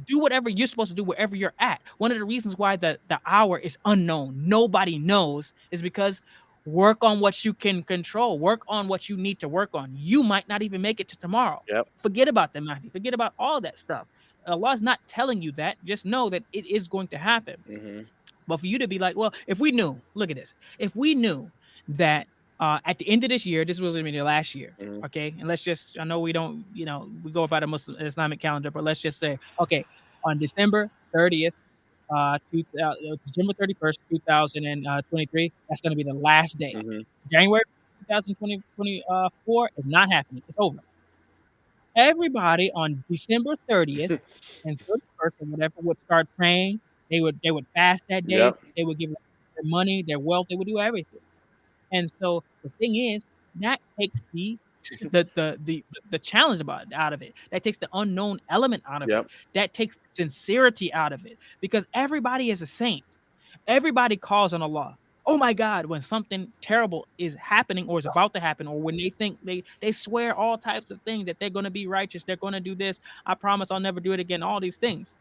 Do whatever you're supposed to do wherever you're at. One of the reasons why the hour is unknown, nobody knows, is because work on what you can control, work on what you need to work on. You might not even make it to tomorrow. Yep. Forget about the Mahdi, forget about all that stuff. Allah's not telling you that. Just know that it is going to happen. Hmm. But for you to be like, well, if we knew, look at this, if we knew that at the end of this year, this was going to be the last year, Mhm. okay? And let's just, I know we don't, we go by the Muslim Islamic calendar, but let's just say, okay, on December 30th, December 31st, 2023, that's going to be the last day. Hmm. January 2024 is not happening. It's over. Everybody on December 30th and 31st or whatever would start praying. They would fast that day. Yep. They would give their money, their wealth. They would do everything. And so the thing is, that takes the challenge out of it. That takes the unknown element out of Yep. it. That takes sincerity out of it. Because everybody is a saint. Everybody calls on Allah. Oh my God, when something terrible is happening or is about to happen, or when they think they swear all types of things that they're going to be righteous, they're going to do this, I promise I'll never do it again, all these things.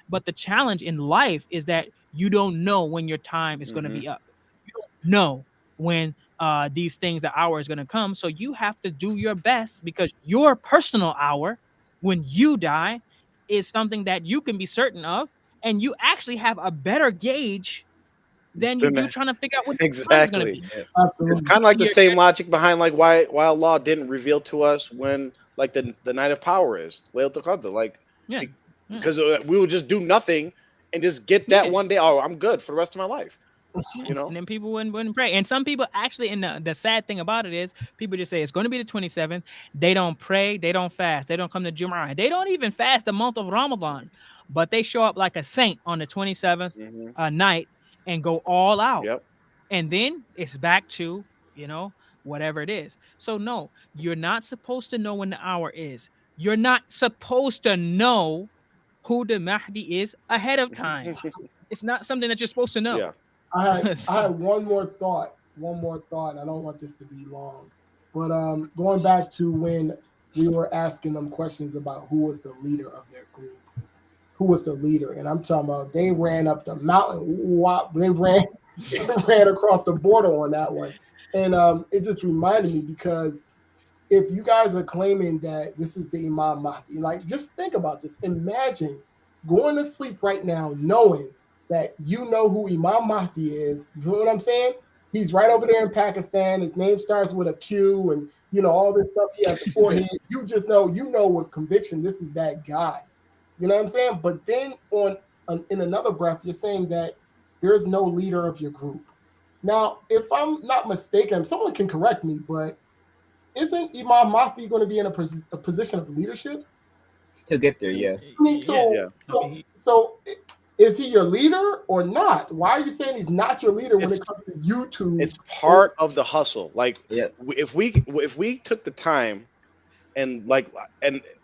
But the challenge in life is that you don't know when your time is going to Mhm. be up. You don't know when these things, the hour is going to come. So you have to do your best, because your personal hour when you die is something that you can be certain of, and you actually have a better gauge than you Then do trying to figure out what the time is going to exactly. be. Yep. It's Absolutely. kind of like the You're- same logic behind like why Allah didn't reveal to us when like the night of power is Laylatul Qadr, like Yeah, be- yeah, because we would just do nothing and just get that yeah. one day. Oh, I'm good for the rest of my life. Yeah. You know. And then people wouldn't pray. And some people actually, and the sad thing about it is, people just say it's going to be the 27th. They don't pray, they don't fast, they don't come to Jumu'ah, they don't even fast the month of Ramadan, but they show up like a saint on the 27th Hmm. night and go all out. Yep. And then it's back to, whatever it is. So no, you're not supposed to know when the hour is. You're not supposed to know who the Mahdi is ahead of time. It's not something that you're supposed to know. Yeah. I had one more thought. One more thought. I don't want this to be long, but going back to when we were asking them questions about who was the leader of their group, who was the leader, and I'm talking about they ran up the mountain. They ran across the border on that one, and it just reminded me, because if you guys are claiming that this is the Imam Mahdi, like, just think about this. Imagine going to sleep right now knowing that you know who Imam Mahdi is. You know what I'm saying? He's right over there in Pakistan. His name starts with a Q, and all this stuff. He has the forehead. You just know, with conviction, this is that guy. You know what I'm saying? But then in another breath, you're saying that there's no leader of your group. Now, if I'm not mistaken, someone can correct me, but isn't Imam Mahdi going to be in a position of leadership? He'll get there, yeah. I mean, Yeah. so is he your leader or not? Why are you saying he's not your leader when it comes to YouTube? It's part of the hustle. Like Yeah. if we took the time and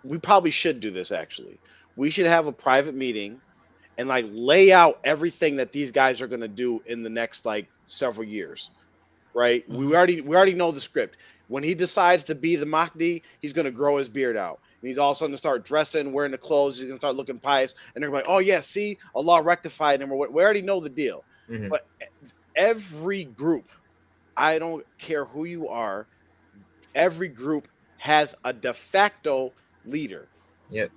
we probably should do this actually. We should have a private meeting and like lay out everything that these guys are going to do in the next like several years. Right? Mhm. We already know the script. When he decides to be the Mahdi, he's going to grow his beard out. And he's all of a sudden to start dressing, wearing the clothes. He's going to start looking pious. And they're like, oh, yeah, see, Allah rectified him. Or what? We already know the deal. Mhm. But every group, I don't care who you are, every group has a de facto leader. Yep.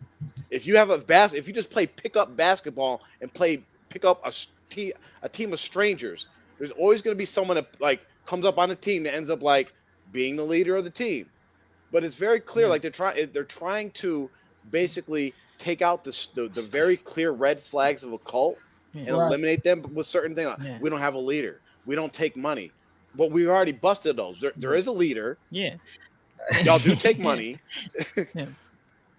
If you have if you just play pickup basketball and pick up a team of strangers, there's always going to be someone that like comes up on the team that ends up like being the leader of the team. But it's very clear, Yeah. like they're trying to basically take out the very clear red flags of a cult and Right. eliminate them with certain things. Yeah. We don't have a leader. We don't take money. But we already busted those. There is a leader. Yeah. Y'all do take money. Yeah.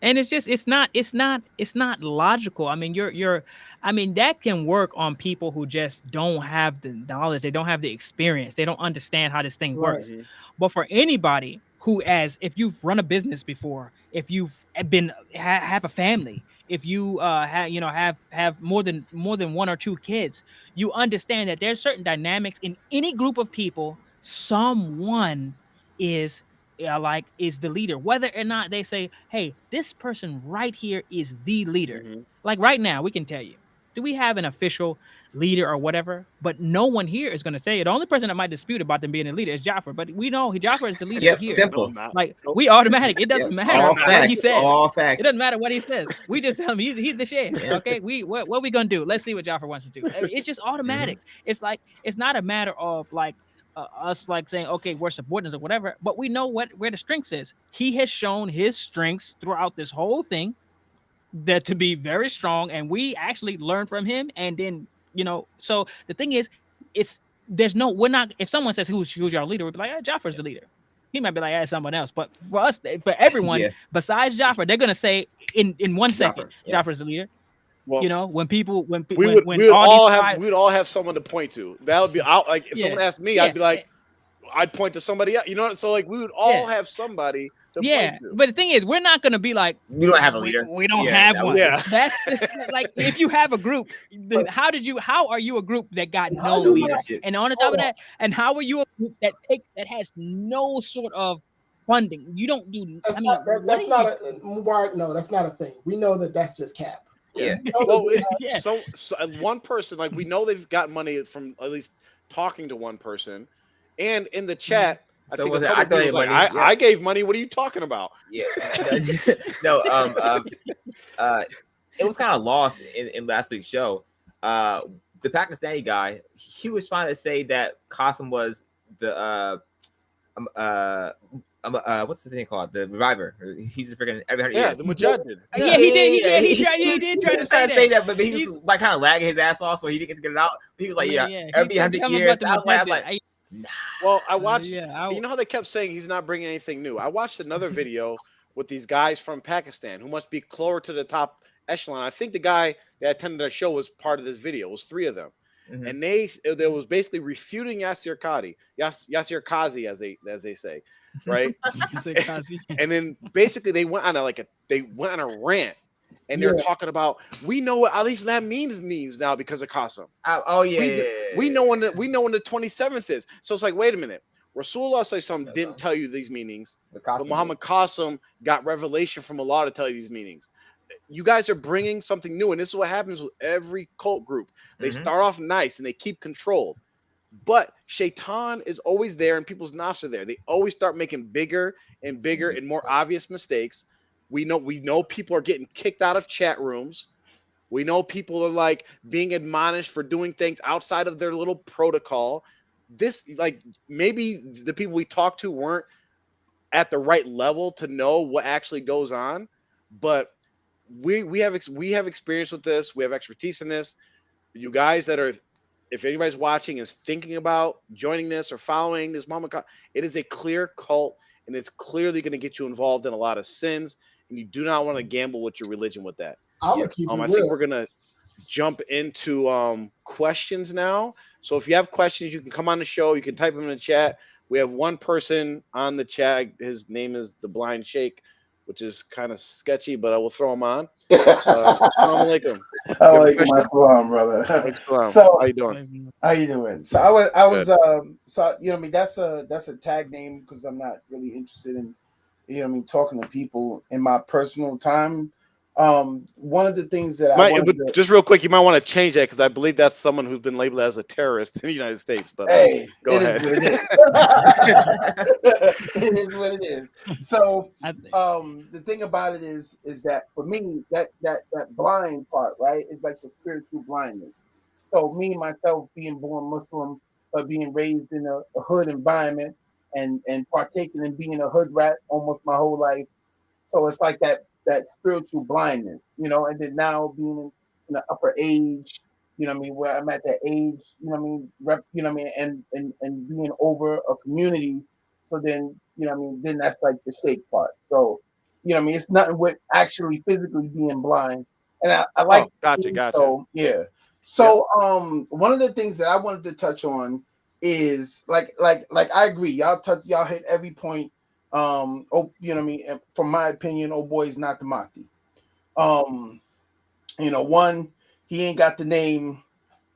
And it's not logical. I mean, I mean, that can work on people who just don't have the knowledge, they don't have the experience, they don't understand how this thing Right. works. But for anybody who, as if you've run a business before, if you've been have a family, if you have more than one or two kids, you understand that there's certain dynamics in any group of people. Someone is is the leader, whether or not they say, hey, this person right here is the leader. Like right now, we can tell you, do we have an official leader or whatever? But no one here is going to say it. The only person that might dispute about them being a leader is Jaffer, but we know Jaffer is the leader Yep, here. simple. Like we automatic. It doesn't matter All what he facts. says. All facts. It doesn't matter what he says. We just tell him he's the shit. Okay, what we gonna do? Let's see what Jaffer wants to do. It's just automatic. It's like, it's not a matter of like us like saying, okay, we're subordinates or whatever, but we know where the strengths is. He has shown his strengths throughout this whole thing, that to be very strong, and we actually learn from him. And then, so the thing is, we're not, if someone says who's your leader, we'd be like, Jaffer's the leader. He might be like, someone else, but for us, for everyone besides Jaffer, they're gonna say in 1 second, Jaffer's the leader. Well, when people when we would all have someone to point to. That would be like if someone asked me, I'd be like, I'd point to somebody else. So like we would all have somebody to point to. But the thing is, we're not going to be like, we don't have a leader. We don't have one. Yeah. That's like, if you have a group, then how are you a group that got no leadership? And on the top of that, and how are you a group that has no sort of funding? You don't do. That's not a thing. We know that's just cap. Yeah. Well, so one person, like, we know they've got money from at least talking to one person, and in the chat, I think I gave money. What are you talking about? Yeah. No. It was kind of lost in last week's show. The Pakistani guy, he was trying to say that Qasim was the what's the thing called? The reviver. He's a freaking every 100 years. The Mujahid. Yeah, he did. He did try to say that, but he was like kind of lagging his ass off, so he didn't get it out. He was like, every 100 years. I was like, nah. Well, I watched. You know how they kept saying he's not bringing anything new. I watched another video with these guys from Pakistan who must be closer to the top echelon. I think the guy that attended our show was part of this video. It was 3 of them. And they was basically refuting Yasir Qazi, as they say, right? And then basically they went on a rant, and they're talking about, we know what Alif Lam means now because of Qasim. We know when the 27th is. So it's like, wait a minute, Rasulullah ﷺ didn't tell you these meanings, but Muhammad Qasim got revelation from Allah to tell you these meanings. You guys are bringing something new, and this is what happens with every cult group. They start off nice and they keep controlled, but Shaitan is always there, and people's nafs are there. They always start making bigger and bigger and more obvious mistakes. We know people are getting kicked out of chat rooms. We know people are like being admonished for doing things outside of their little protocol. This, like, maybe the people we talked to weren't at the right level to know what actually goes on, but we have experience with this. We have expertise in this. You guys that are, if anybody's watching is thinking about joining this or following this it is a clear cult, and it's clearly going to get you involved in a lot of sins, and you do not want to gamble with your religion with that. I think we're going to jump into questions now. So if you have questions, you can come on the show. You can type them in the chat. We have one person on the chat. His name is the Blind Sheikh, which is kind of sketchy, but I will throw him on. Assalamu alaikum. Alaikum assalam, brother. So how you doing? How you doing? So I was so you know what I mean, that's a tag name because I'm not really interested in, you know what I mean, talking to people in my personal time. One of the things that just real quick, you might want to change that because I believe that's someone who's been labeled as a terrorist in the United States. But hey, go ahead. It is what it is. So the thing about it is that for me, that blind part, right, is like the spiritual blindness. So me myself being born Muslim, but being raised in a hood environment and partaking in being a hood rat almost my whole life. So it's like that that spiritual blindness, you know, and then now being in the upper age, you know what I mean, where I'm at that age, you know what I mean, you know what I mean, and being over a community. So then, you know what I mean, then that's like the shake part. So, you know what I mean, it's nothing with actually physically being blind. And I like Oh, gotcha, gotcha. so yeah. Yep. So one of the things that I wanted to touch on is like I agree. Y'all hit every point. Oh, you know what I mean? And from my opinion, oh boy is not the Mahdi. Um, you know, one, he ain't got the name.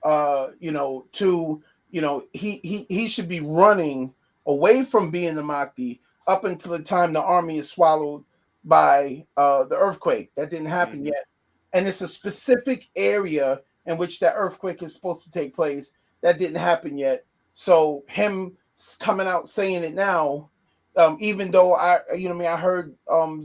You know, two, you know, he should be running away from being the Mahdi up until the time the army is swallowed by the earthquake. That didn't happen yet. And it's a specific area in which that earthquake is supposed to take place. That didn't happen yet. So him coming out saying it now, even though you know what I mean, I heard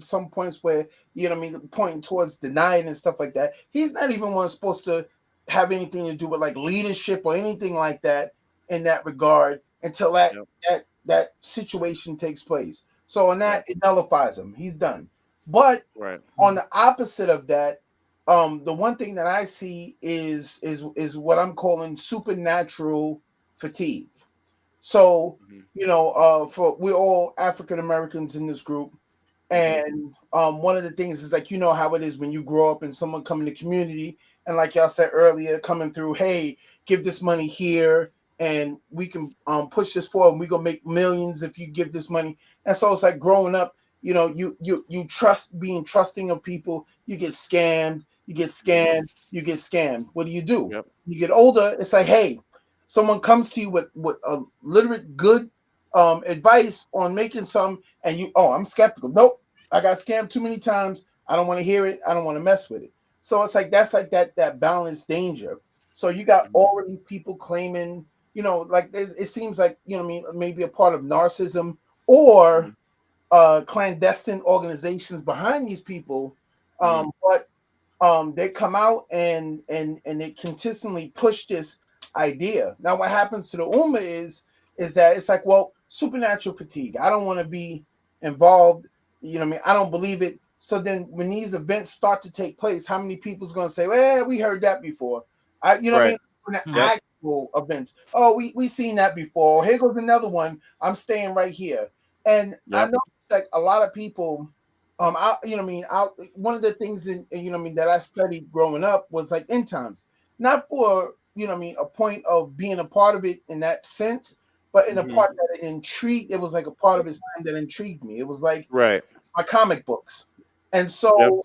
some points where, you know what I mean, pointing towards denying and stuff like that. He's not even one supposed to have anything to do with like leadership or anything like that in that regard until that situation takes place. So on that, it nullifies him. He's done. But on the opposite of that, the one thing that I see is what I'm calling supernatural fatigue. So, you know, for we're all African Americans in this group. And one of the things is like, you know how it is when you grow up and someone come in the community and like y'all said earlier, coming through, hey, give this money here and we can push this forward and we're gonna make millions if you give this money. And so it's like growing up, you know, you trust being trusting of people, you get scammed, you get scammed, you get scammed. What do? Yep. You get older, it's like, hey, someone comes to you with a literate good advice on making some, and you, oh, I'm skeptical. Nope, I got scammed too many times. I don't want to hear it. I don't want to mess with it. So it's like that's like that balanced danger. So you got already people claiming, you know, like it seems like, you know what I mean, maybe a part of narcissism or clandestine organizations behind these people. But they come out and they consistently push this idea. Now, what happens to the Ummah is that it's like, well, supernatural fatigue. I don't want to be involved. You know what I mean? I don't believe it. So then when these events start to take place, how many people's going to say, well, we heard that before? You know what I mean? When the actual events, oh, we seen that before. Here goes another one. I'm staying right here. And I know like a lot of people you know what I mean, one of the things in, you know what I mean, that I studied growing up was like end times, not for, you know what I mean, a point of being a part of it in that sense, but in a part that it intrigued. It was like a part of his time that intrigued me. It was like my comic books. And so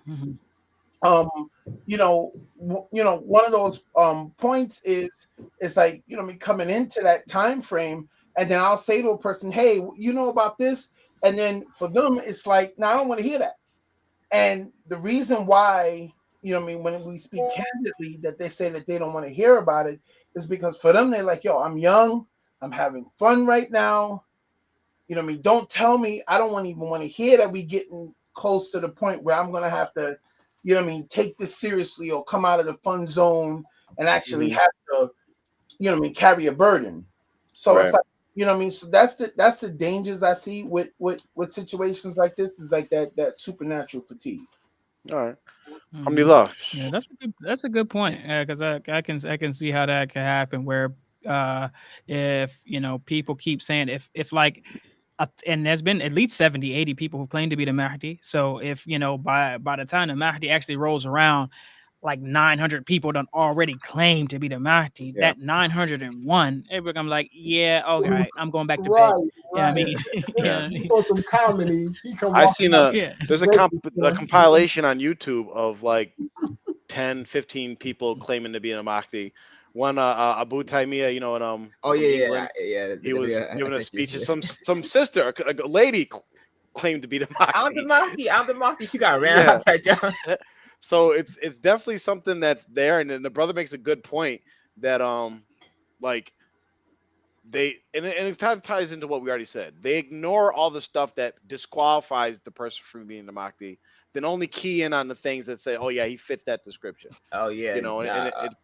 you know, one of those points is it's like, you know, me coming into that time frame, and then I'll say to a person, hey, you know about this, and then for them it's like, no, I don't want to hear that. And the reason why, you know what I mean, when we speak candidly that they say that they don't want to hear about it is because for them they're like, yo, I'm young, I'm having fun right now, you know what I mean, don't tell me, I don't even want to hear that we getting close to the point where I'm gonna have to, you know what I mean, take this seriously or come out of the fun zone and actually have to, you know what I mean, carry a burden. So it's like, you know what I mean, so that's the dangers I see with situations like this, is like that supernatural fatigue. All right. Alhamdulillah. Yeah, that's a good point. Because I can see how that could happen. Where if you know people keep saying if like and there's been at least 70, 80 people who claim to be the Mahdi. So if you know by the time the Mahdi actually rolls around, like 900 people don't already claim to be the Mahdi. That 901, everybody, I'm like, yeah, okay, I'm going back to bed. Yeah, I mean, he saw some comedy. He come. I seen there's a compilation on YouTube of like 10, 15 people claiming to be a Mahdi. One Abu Taymiyyah, you know, in England, he was giving a speech. Some sister, a lady, claimed to be the Mahdi. I'm the Mahdi. She got ran out that job. So it's definitely something that's there, and then the brother makes a good point that like they and it kind of ties into what we already said. They ignore all the stuff that disqualifies the person from being the Mahdi, then only key in on the things that say, oh yeah, he fits that description. Oh yeah, you know, and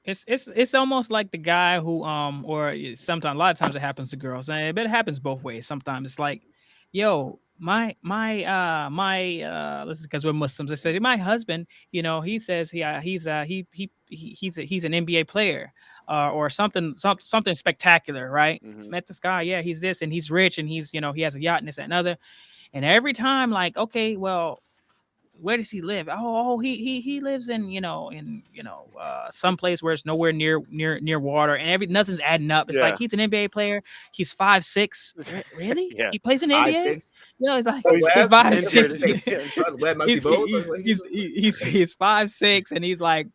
it's almost like the guy who or sometimes a lot of times it happens to girls, and it happens both ways. Sometimes it's like, yo, my listen, because we're Muslims. I said my husband, he says he's an NBA player, or something spectacular, right? Met this guy, yeah, he's this and he's rich and he's he has a yacht and this and another, and every time like, okay, well, where does he live? Oh, he lives in some place where it's nowhere near water, and nothing's adding up. It's like he's an NBA player. He's 5'6". Really? Yeah. He plays in the NBA? 5'6"? It's like Oh, he's 5'6". He's 5'6", and he's like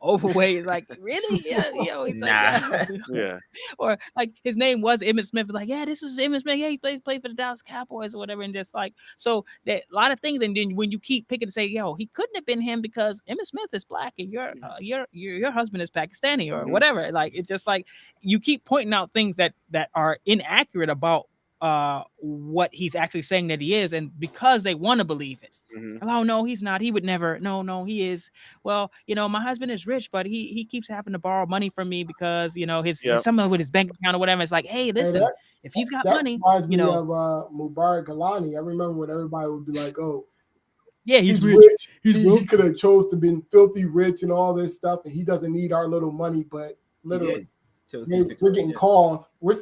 overweight. Like, really? Yeah, Nah. Yeah. Or like his name was Emmitt Smith. Like, yeah, this is Emmitt Smith. Yeah, he played for the Dallas Cowboys or whatever. And just like, so that a lot of things. And then when you keep picking to say, yo, he couldn't have been him because Emmitt Smith is black and your husband is Pakistani or whatever. Like, it's just like you keep pointing out things that are inaccurate about what he's actually saying that he is, and because they want to believe it. Oh no, he's not. He would never. No, he is. Well, my husband is rich, but he keeps having to borrow money from me because his something with his bank account or whatever. It's like, hey, listen, if he's got money, reminds me of Mubarak Galani. I remember when everybody would be like, oh, yeah, he's rich. He could have chose to been filthy rich and all this stuff, and he doesn't need our little money. But literally, we're getting calls. We're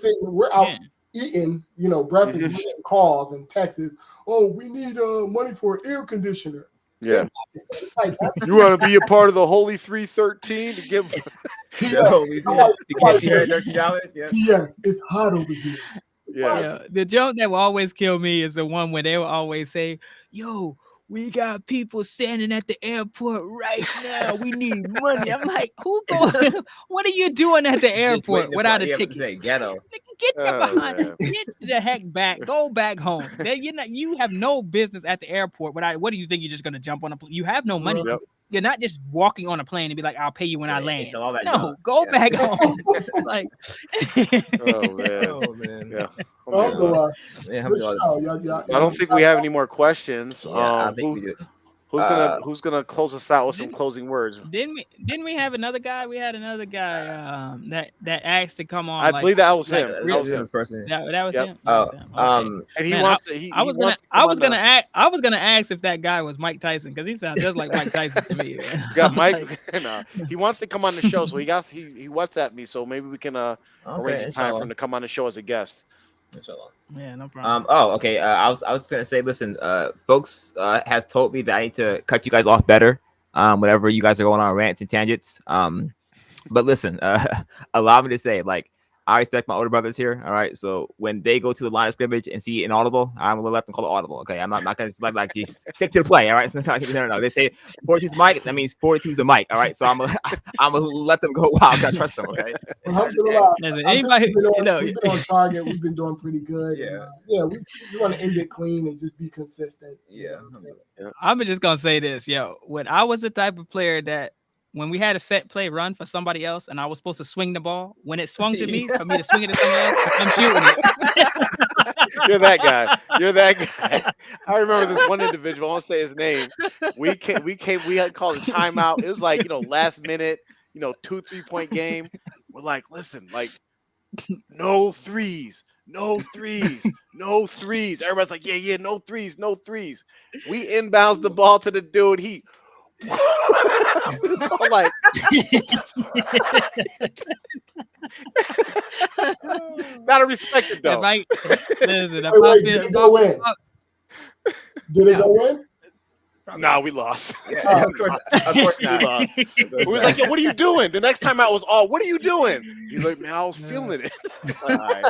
out. Eating, breakfast, we're getting calls in Texas. Oh, we need money for an air conditioner. Yeah. You want to be a part of the Holy 313 to give $13? Yeah. Yes, it's hot over here. Yeah. The joke that will always kill me is the one where they will always say, yo, we got people standing at the airport right now. We need money. I'm like, what are you doing at the airport without a ticket? Ghetto. Get behind. Get the heck back. Go back home. You have no business at the airport. What do you think? You're just gonna jump on a plane? You have no money. Yep. You're not just walking on a plane and be like, I'll pay you when I land. No, go back home. Like, oh man. Yeah. I don't think we have any more questions. I think we do. Who's gonna close us out with some closing words? Didn't we have another guy? We had another guy that asked to come on. I believe that was him. That was him. Person. That was him. And he wants to. I was gonna ask if that guy was Mike Tyson because he sounds just like Mike Tyson to me. Got Mike. He wants to come on the show, so he WhatsApped me, so maybe we can arrange a time for him to come on the show as a guest. Yeah, no problem. Okay. I was gonna say, listen, folks have told me that I need to cut you guys off better. Whenever you guys are going on rants and tangents. But listen, allow me to say, like, I respect my older brothers here. All right. So when they go to the line of scrimmage and see inaudible, I'm gonna let them call it audible. Okay. I'm not gonna like just stick to the play. All right. So no. They say 42's mic. That means 42's a mic. All right. So I'm gonna let them go wild. I trust them. Okay. Anybody, we've been on target. We've been doing pretty good. Yeah. We want to end it clean and just be consistent. Yeah. I'm just gonna say this, yo. When I was the type of player that, when we had a set play run for somebody else and I was supposed to swing the ball, when it swung to me, for me to swing it to someone else, I'm shooting it. You're that guy. I remember this one individual. I won't say his name. We had called a timeout. It was like, last minute, 2-3 point game. We're like, listen, like, no threes. Everybody's like, yeah, no threes. We inbounds the ball to the dude. He like, gotta respect it though. Did it go in? Did it go in? No, we lost. Yeah, of course not. We lost. We was like, yo, what are you doing? The next time out was all, what are you doing? He's like, man, I was feeling it. All right,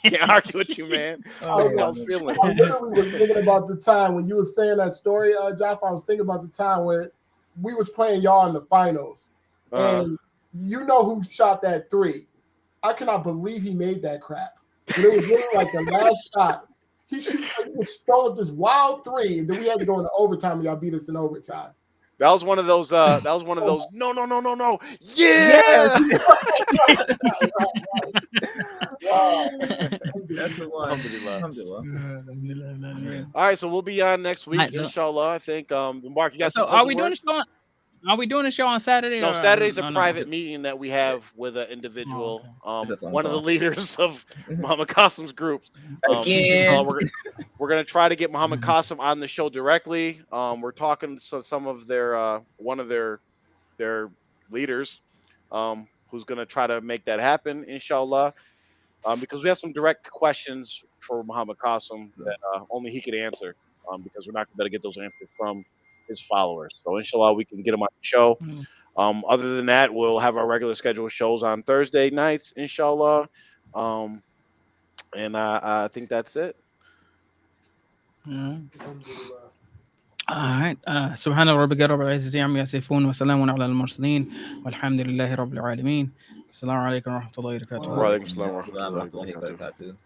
can't argue with you, man. I was feeling it. I literally was thinking about the time when you were saying that story, Joff. I was thinking about the time where we was playing y'all in the finals, and you know who shot that three. I cannot believe he made that crap. But it was really like the last shot. He just stole up this wild three, and then we had to go into overtime, and y'all beat us in overtime. That was one of those. No. Yeah. That's the one. All right, so we'll be on next week, inshallah. I think. Mark, you got. So, are we doing this on? Are we doing a show on Saturday? No, or, Saturday's a no? private meeting that we have with an individual, It's a phone one of the call. leaders of Muhammad Qasim's groups. Again. We're gonna try to get Muhammad Qasim on the show directly. We're talking to some of their one of their leaders, who's gonna try to make that happen, inshallah. Because we have some direct questions for Muhammad Qasim that only he could answer. Because we're not gonna be able to get those answers from his followers. So inshallah, we can get him on the show. Other than that, we'll have our regular scheduled shows on Thursday nights, inshallah. And I think that's it. All right. سبحان ربك رب العزة عما يصفون وسلام على المرسلين والحمد لله رب العالمين. السلام عليكم ورحمة الله وبركاته. Wa alaikum assalam wa rahmatullahi wa barakatuh.